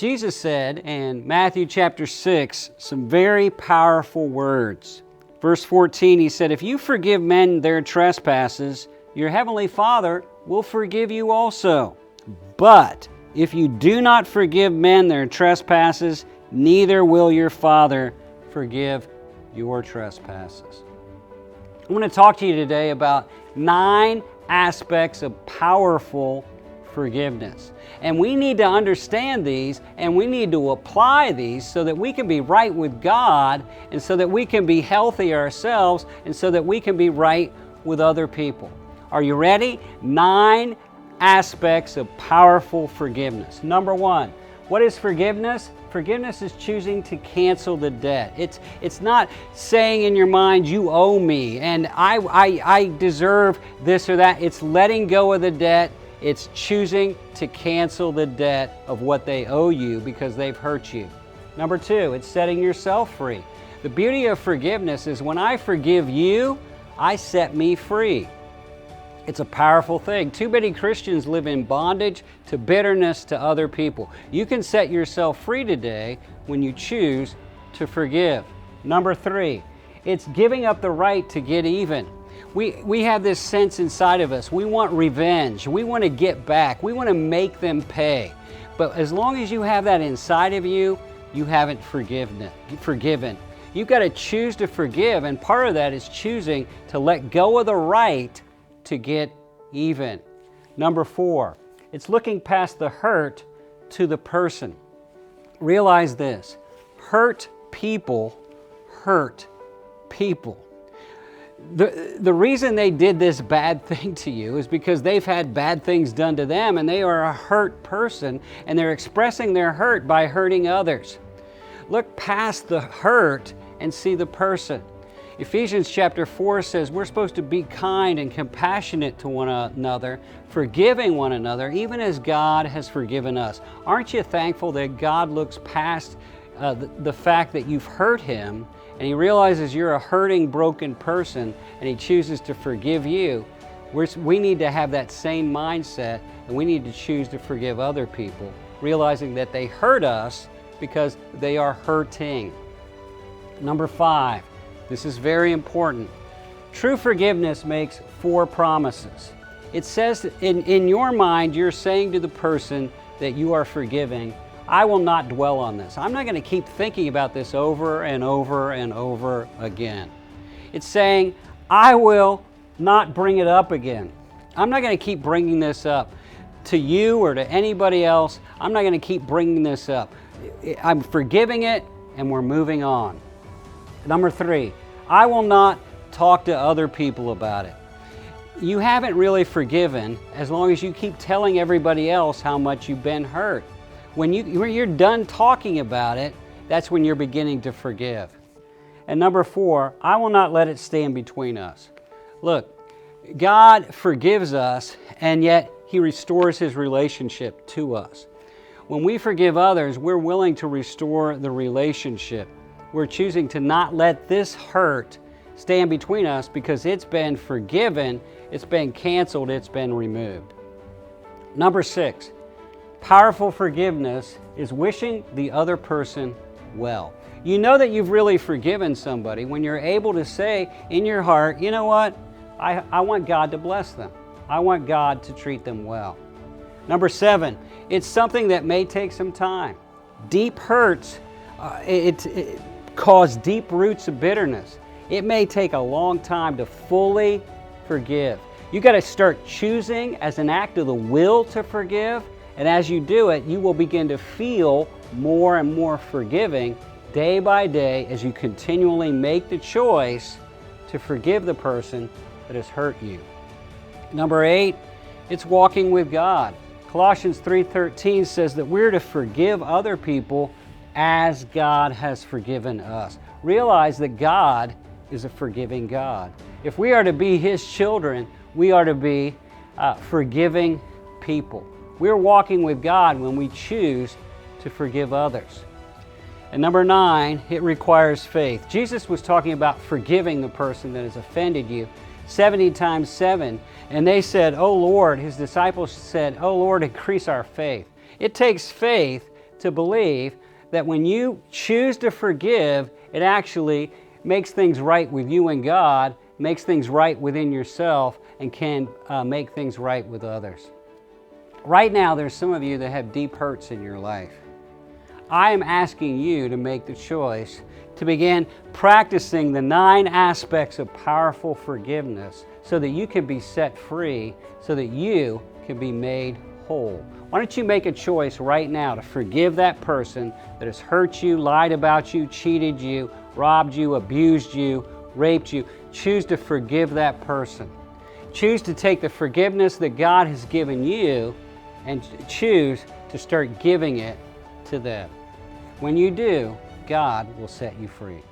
Jesus said in Matthew chapter 6 some very powerful words. Verse 14, he said, "If you forgive men their trespasses, your heavenly Father will forgive you also. But if you do not forgive men their trespasses, neither will your Father forgive your trespasses." I want to talk to you today about 9 aspects of powerful forgiveness. And we need to understand these, and we need to apply these so that we can be right with God, and so that we can be healthy ourselves, and so that we can be right with other people. Are you ready? 9 aspects of powerful forgiveness. Number 1, what is forgiveness? Forgiveness is choosing to cancel the debt. It's not saying in your mind, you owe me, and I deserve this or that. It's letting go of the debt. It's choosing to cancel the debt of what they owe you because they've hurt you. Number 2, it's setting yourself free. The beauty of forgiveness is when I forgive you, I set me free. It's a powerful thing. Too many Christians live in bondage to bitterness to other people. You can set yourself free today when you choose to forgive. Number 3, it's giving up the right to get even. We have this sense inside of us. We want revenge. We want to get back. We want to make them pay. But as long as you have that inside of you, you haven't forgiven. You've got to choose to forgive, and part of that is choosing to let go of the right to get even. Number 4, it's looking past the hurt to the person. Realize this: hurt people hurt people. The reason they did this bad thing to you is because they've had bad things done to them, and they are a hurt person, and they're expressing their hurt by hurting others. Look past the hurt and see the person. Ephesians chapter 4 says we're supposed to be kind and compassionate to one another, forgiving one another, even as God has forgiven us. Aren't you thankful that God looks past the fact that you've hurt Him, and He realizes you're a hurting, broken person, and He chooses to forgive you? We need to have that same mindset, and we need to choose to forgive other people, realizing that they hurt us because they are hurting. Number 5, this is very important. True forgiveness makes 4 promises. It says that in your mind, you're saying to the person that you are forgiving, I will not dwell on this. I'm not going to keep thinking about this over and over and over again. It's saying, I will not bring it up again. I'm not going to keep bringing this up to you or to anybody else. I'm not going to keep bringing this up. I'm forgiving it, and we're moving on. Number 3, I will not talk to other people about it. You haven't really forgiven as long as you keep telling everybody else how much you've been hurt. When you're done talking about it, that's when you're beginning to forgive. And number 4, I will not let it stand between us. Look, God forgives us, and yet He restores His relationship to us. When we forgive others, we're willing to restore the relationship. We're choosing to not let this hurt stand between us because it's been forgiven, it's been canceled, it's been removed. Number 6, powerful forgiveness is wishing the other person well. You know that you've really forgiven somebody when you're able to say in your heart, you know what? I want God to bless them. I want God to treat them well. Number 7, it's something that may take some time. Deep hurts, it cause deep roots of bitterness. It may take a long time to fully forgive. You got to start choosing as an act of the will to forgive, and as you do it, you will begin to feel more and more forgiving day by day as you continually make the choice to forgive the person that has hurt you. Number 8, it's walking with God. Colossians 3:13 says that we're to forgive other people as God has forgiven us. Realize that God is a forgiving God. If we are to be His children, we are to be forgiving people. We're walking with God when we choose to forgive others. And number 9, it requires faith. Jesus was talking about forgiving the person that has offended you 70 times 7. And they said, "Oh Lord," His disciples said, "Oh Lord, increase our faith." It takes faith to believe that when you choose to forgive, it actually makes things right with you and God, makes things right within yourself, and can make things right with others. Right now, there's some of you that have deep hurts in your life. I am asking you to make the choice to begin practicing the 9 aspects of powerful forgiveness so that you can be set free, so that you can be made whole. Why don't you make a choice right now to forgive that person that has hurt you, lied about you, cheated you, robbed you, abused you, raped you. Choose to forgive that person. Choose to take the forgiveness that God has given you and choose to start giving it to them. When you do, God will set you free.